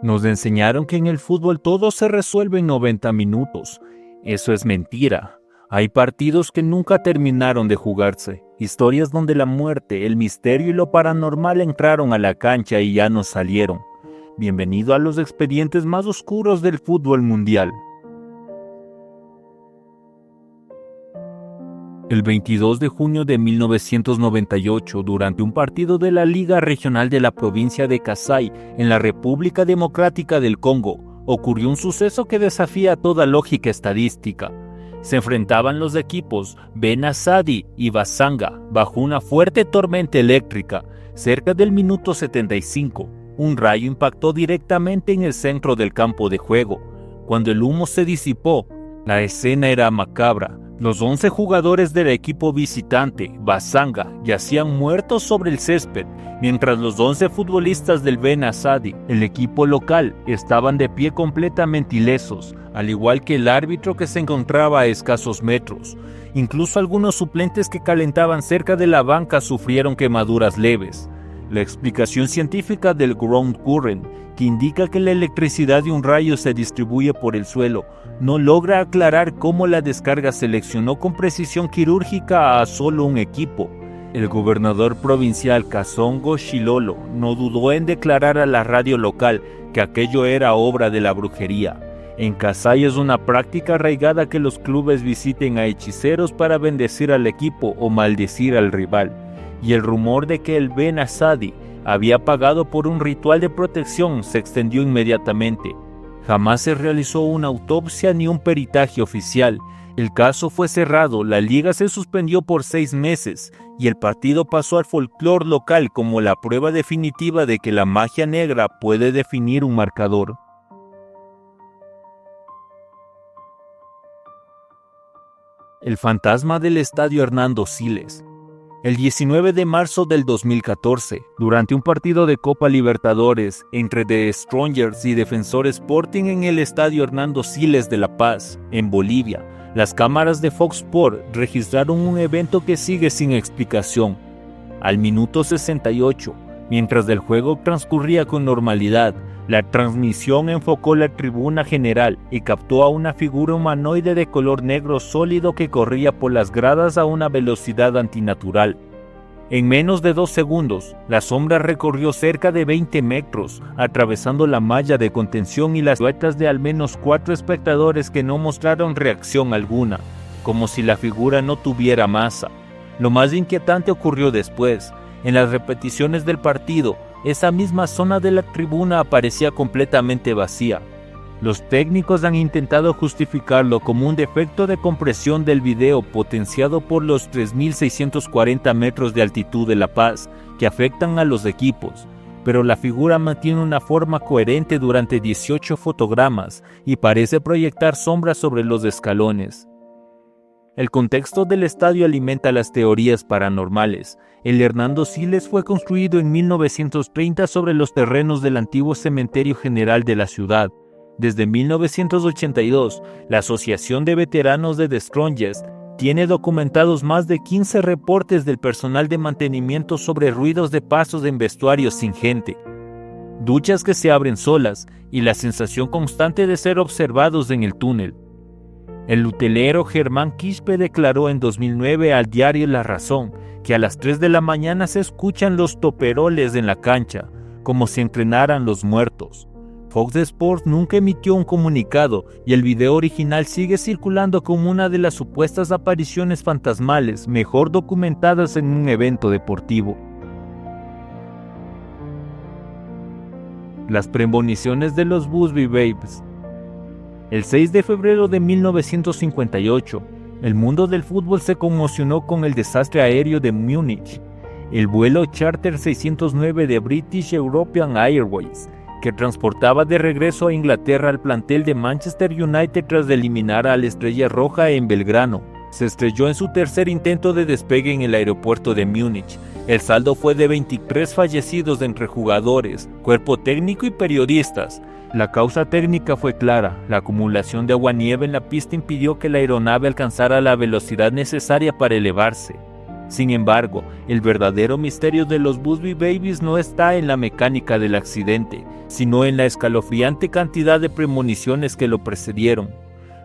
Nos enseñaron que en el fútbol todo se resuelve en 90 minutos. Eso es mentira. Hay partidos que nunca terminaron de jugarse. Historias donde la muerte, el misterio y lo paranormal entraron a la cancha y ya no salieron. Bienvenido a los expedientes más oscuros del fútbol mundial. El 22 de junio de 1998, durante un partido de la Liga Regional de la provincia de Kasai, en la República Democrática del Congo, ocurrió un suceso que desafía toda lógica estadística. Se enfrentaban los equipos Benasadi y Basanga bajo una fuerte tormenta eléctrica. Cerca del minuto 75, un rayo impactó directamente en el centro del campo de juego. Cuando el humo se disipó, la escena era macabra. Los 11 jugadores del equipo visitante, Basanga, yacían muertos sobre el césped, mientras los 11 futbolistas del Benasadi, el equipo local, estaban de pie completamente ilesos, al igual que el árbitro que se encontraba a escasos metros. Incluso algunos suplentes que calentaban cerca de la banca sufrieron quemaduras leves. La explicación científica del ground current, que indica que la electricidad de un rayo se distribuye por el suelo, no logra aclarar cómo la descarga seleccionó con precisión quirúrgica a solo un equipo. El gobernador provincial Kasongo Shilolo no dudó en declarar a la radio local que aquello era obra de la brujería. En Kasai es una práctica arraigada que los clubes visiten a hechiceros para bendecir al equipo o maldecir al rival, y el rumor de que el Benasadi había pagado por un ritual de protección se extendió inmediatamente. Jamás se realizó una autopsia ni un peritaje oficial. El caso fue cerrado, la liga se suspendió por 6 meses y el partido pasó al folclore local como la prueba definitiva de que la magia negra puede definir un marcador. El fantasma del estadio Hernando Siles. El 19 de marzo del 2014, durante un partido de Copa Libertadores entre The Strongers y Defensor Sporting en el estadio Hernando Siles de La Paz, en Bolivia, las cámaras de Fox Sport registraron un evento que sigue sin explicación. Al minuto 68, mientras el juego transcurría con normalidad, la transmisión enfocó la tribuna general y captó a una figura humanoide de color negro sólido que corría por las gradas a una velocidad antinatural. En menos de 2 segundos, la sombra recorrió cerca de 20 metros, atravesando la malla de contención y las siluetas de al menos 4 espectadores que no mostraron reacción alguna, como si la figura no tuviera masa. Lo más inquietante ocurrió después. En las repeticiones del partido, esa misma zona de la tribuna aparecía completamente vacía. Los técnicos han intentado justificarlo como un defecto de compresión del video potenciado por los 3.640 metros de altitud de La Paz que afectan a los equipos, pero la figura mantiene una forma coherente durante 18 fotogramas y parece proyectar sombras sobre los escalones. El contexto del estadio alimenta las teorías paranormales. El Hernando Siles fue construido en 1930 sobre los terrenos del antiguo cementerio general de la ciudad. Desde 1982, la Asociación de Veteranos de The Strongest tiene documentados más de 15 reportes del personal de mantenimiento sobre ruidos de pasos en vestuarios sin gente, duchas que se abren solas y la sensación constante de ser observados en el túnel. El utelero Germán Quispe declaró en 2009 al diario La Razón que a las 3 de la mañana se escuchan los toperoles en la cancha, como si entrenaran los muertos. Fox Sports nunca emitió un comunicado y el video original sigue circulando como una de las supuestas apariciones fantasmales mejor documentadas en un evento deportivo. Las premoniciones de los Busby Babes. El 6 de febrero de 1958, el mundo del fútbol se conmocionó con el desastre aéreo de Múnich. El vuelo Charter 609 de British European Airways, que transportaba de regreso a Inglaterra al plantel de Manchester United tras eliminar a la Estrella Roja en Belgrano, se estrelló en su tercer intento de despegue en el aeropuerto de Múnich. El saldo fue de 23 fallecidos entre jugadores, cuerpo técnico y periodistas. La causa técnica fue clara: la acumulación de agua-nieve en la pista impidió que la aeronave alcanzara la velocidad necesaria para elevarse. Sin embargo, el verdadero misterio de los Busby Babies no está en la mecánica del accidente, sino en la escalofriante cantidad de premoniciones que lo precedieron.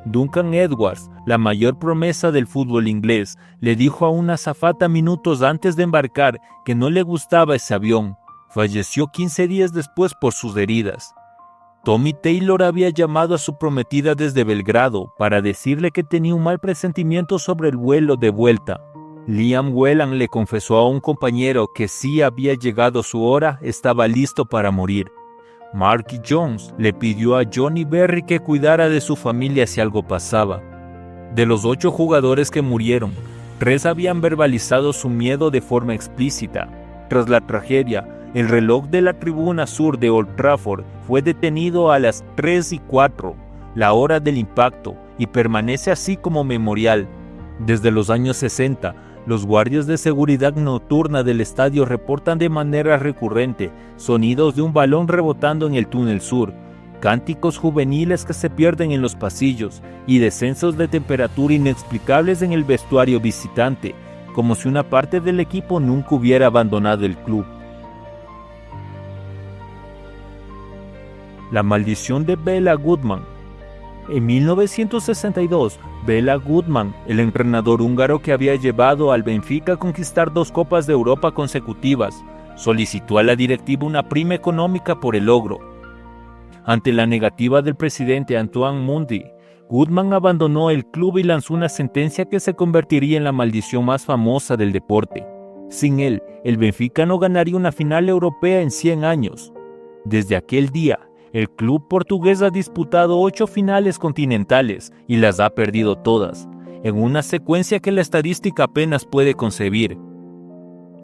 Duncan Edwards, la mayor promesa del fútbol inglés, le dijo a una azafata minutos antes de embarcar que no le gustaba ese avión. Falleció 15 días después por sus heridas. Tommy Taylor había llamado a su prometida desde Belgrado para decirle que tenía un mal presentimiento sobre el vuelo de vuelta. Liam Whelan le confesó a un compañero que si había llegado su hora, estaba listo para morir. Marky Jones le pidió a Johnny Berry que cuidara de su familia si algo pasaba. De los 8 jugadores que murieron, 3 habían verbalizado su miedo de forma explícita. Tras la tragedia, el reloj de la tribuna sur de Old Trafford fue detenido a las 3:04, la hora del impacto, y permanece así como memorial. Desde los años 60, los guardias de seguridad nocturna del estadio reportan de manera recurrente sonidos de un balón rebotando en el túnel sur, cánticos juveniles que se pierden en los pasillos y descensos de temperatura inexplicables en el vestuario visitante, como si una parte del equipo nunca hubiera abandonado el club. La maldición de Bela Goodman. En 1962, Bela Goodman, el entrenador húngaro que había llevado al Benfica a conquistar 2 Copas de Europa consecutivas, solicitó a la directiva una prima económica por el logro. Ante la negativa del presidente Antoine Mundi, Goodman abandonó el club y lanzó una sentencia que se convertiría en la maldición más famosa del deporte. Sin él, el Benfica no ganaría una final europea en 100 años. Desde aquel día, el club portugués ha disputado 8 finales continentales y las ha perdido todas, en una secuencia que la estadística apenas puede concebir.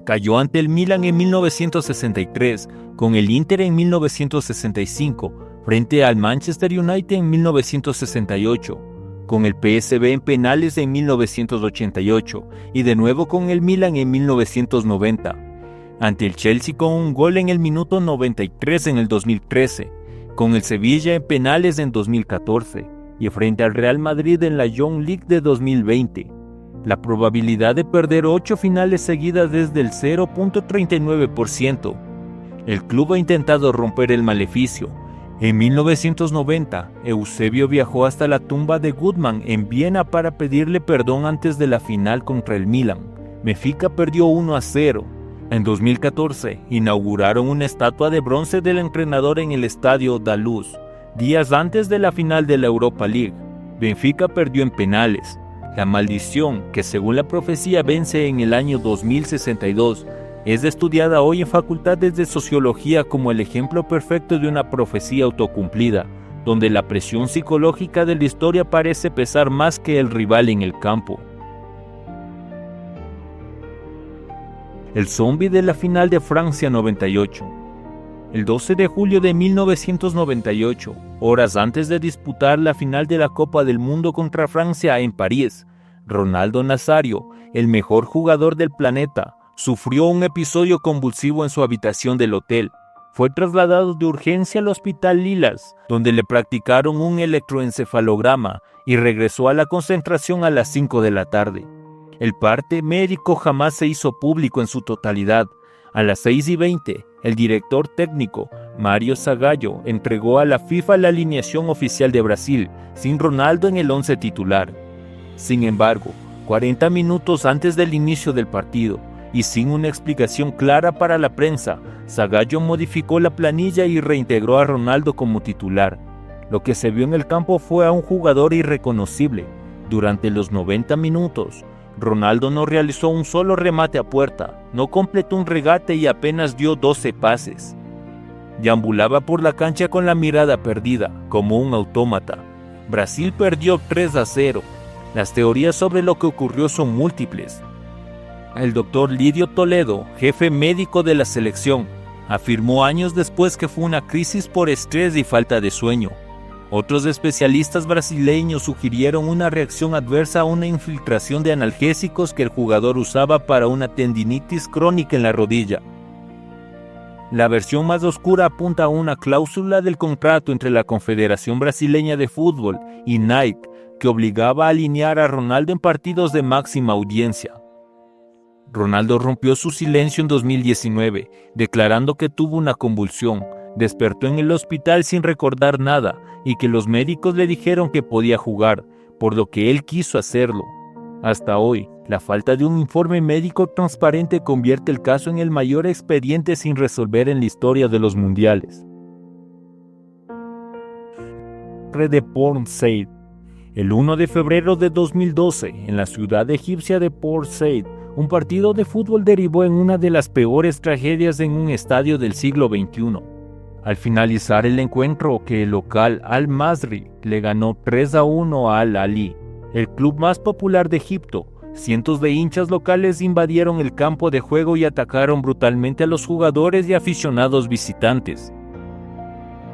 Cayó ante el Milan en 1963, con el Inter en 1965, frente al Manchester United en 1968, con el PSV en penales en 1988 y de nuevo con el Milan en 1990. Ante el Chelsea con un gol en el minuto 93 en el 2013, con el Sevilla en penales en 2014 y frente al Real Madrid en la Young League de 2020. La probabilidad de perder 8 finales seguidas es del 0.39%. El club ha intentado romper el maleficio. En 1990, Eusebio viajó hasta la tumba de Goodman en Viena para pedirle perdón antes de la final contra el Milan. Benfica perdió 1-0. En 2014, inauguraron una estatua de bronce del entrenador en el estadio Daluz, días antes de la final de la Europa League. Benfica perdió en penales. La maldición, que según la profecía vence en el año 2062, es estudiada hoy en facultades de sociología como el ejemplo perfecto de una profecía autocumplida, donde la presión psicológica de la historia parece pesar más que el rival en el campo. El zombie de la final de Francia 98. El 12 de julio de 1998, horas antes de disputar la final de la Copa del Mundo contra Francia en París, Ronaldo Nazario, el mejor jugador del planeta, sufrió un episodio convulsivo en su habitación del hotel. Fue trasladado de urgencia al Hospital Lilas, donde le practicaron un electroencefalograma y regresó a la concentración a las 5 de la tarde. El parte médico jamás se hizo público en su totalidad. A las 6:20, el director técnico, Mário Zagallo, entregó a la FIFA la alineación oficial de Brasil, sin Ronaldo en el 11 titular. Sin embargo, 40 minutos antes del inicio del partido, y sin una explicación clara para la prensa, Zagallo modificó la planilla y reintegró a Ronaldo como titular. Lo que se vio en el campo fue a un jugador irreconocible. Durante los 90 minutos, Ronaldo no realizó un solo remate a puerta, no completó un regate y apenas dio 12 pases. Deambulaba por la cancha con la mirada perdida, como un autómata. Brasil perdió 3-0. Las teorías sobre lo que ocurrió son múltiples. El doctor Lidio Toledo, jefe médico de la selección, afirmó años después que fue una crisis por estrés y falta de sueño. Otros especialistas brasileños sugirieron una reacción adversa a una infiltración de analgésicos que el jugador usaba para una tendinitis crónica en la rodilla. La versión más oscura apunta a una cláusula del contrato entre la Confederación Brasileña de Fútbol y Nike que obligaba a alinear a Ronaldo en partidos de máxima audiencia. Ronaldo rompió su silencio en 2019, declarando que tuvo una convulsión, despertó en el hospital sin recordar nada y que los médicos le dijeron que podía jugar, por lo que él quiso hacerlo. Hasta hoy, la falta de un informe médico transparente convierte el caso en el mayor expediente sin resolver en la historia de los mundiales. De Port Said. El 1 de febrero de 2012, en la ciudad egipcia de Port Said, un partido de fútbol derivó en una de las peores tragedias en un estadio del siglo XXI. Al finalizar el encuentro, que el local Al-Masry le ganó 3-1 a Al-Ahly, el club más popular de Egipto, cientos de hinchas locales invadieron el campo de juego y atacaron brutalmente a los jugadores y aficionados visitantes.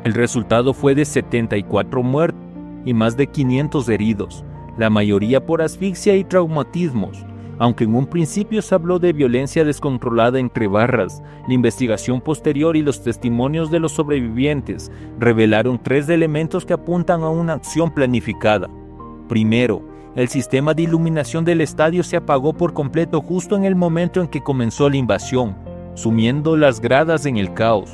El resultado fue de 74 muertos y más de 500 heridos, la mayoría por asfixia y traumatismos. Aunque en un principio se habló de violencia descontrolada entre barras, la investigación posterior y los testimonios de los sobrevivientes revelaron 3 elementos que apuntan a una acción planificada. Primero, el sistema de iluminación del estadio se apagó por completo justo en el momento en que comenzó la invasión, sumiendo las gradas en el caos.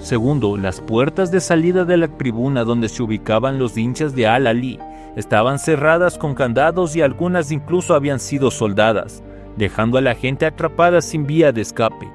Segundo, las puertas de salida de la tribuna donde se ubicaban los hinchas de Al-Ahly estaban cerradas con candados y algunas incluso habían sido soldadas, dejando a la gente atrapada sin vía de escape.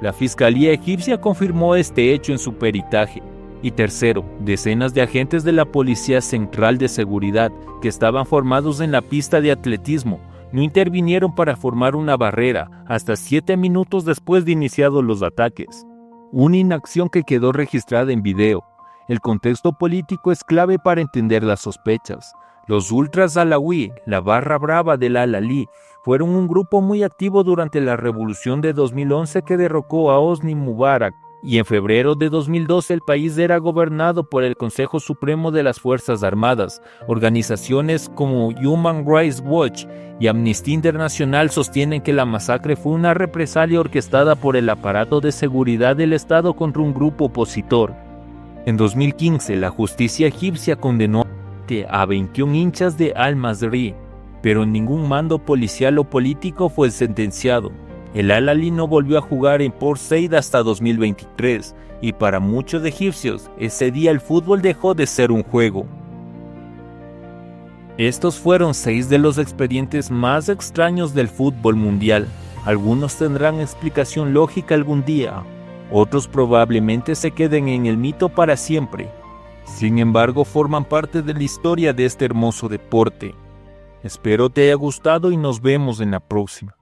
La Fiscalía egipcia confirmó este hecho en su peritaje. Y tercero, decenas de agentes de la Policía Central de Seguridad que estaban formados en la pista de atletismo no intervinieron para formar una barrera hasta 7 minutos después de iniciados los ataques. Una inacción que quedó registrada en video. El contexto político es clave para entender las sospechas. Los ultras alawí, la barra brava del Al-Ahly, fueron un grupo muy activo durante la revolución de 2011 que derrocó a Hosni Mubarak, y en febrero de 2012 el país era gobernado por el Consejo Supremo de las Fuerzas Armadas. Organizaciones como Human Rights Watch y Amnistía Internacional sostienen que la masacre fue una represalia orquestada por el aparato de seguridad del Estado contra un grupo opositor. En 2015, la justicia egipcia condenó a 21 hinchas de Al-Masry, pero ningún mando policial o político fue sentenciado. El Al-Ahly no volvió a jugar en Port Said hasta 2023, y para muchos egipcios, ese día el fútbol dejó de ser un juego. Estos fueron 6 de los expedientes más extraños del fútbol mundial. Algunos tendrán explicación lógica algún día, otros probablemente se queden en el mito para siempre. Sin embargo, forman parte de la historia de este hermoso deporte. Espero te haya gustado y nos vemos en la próxima.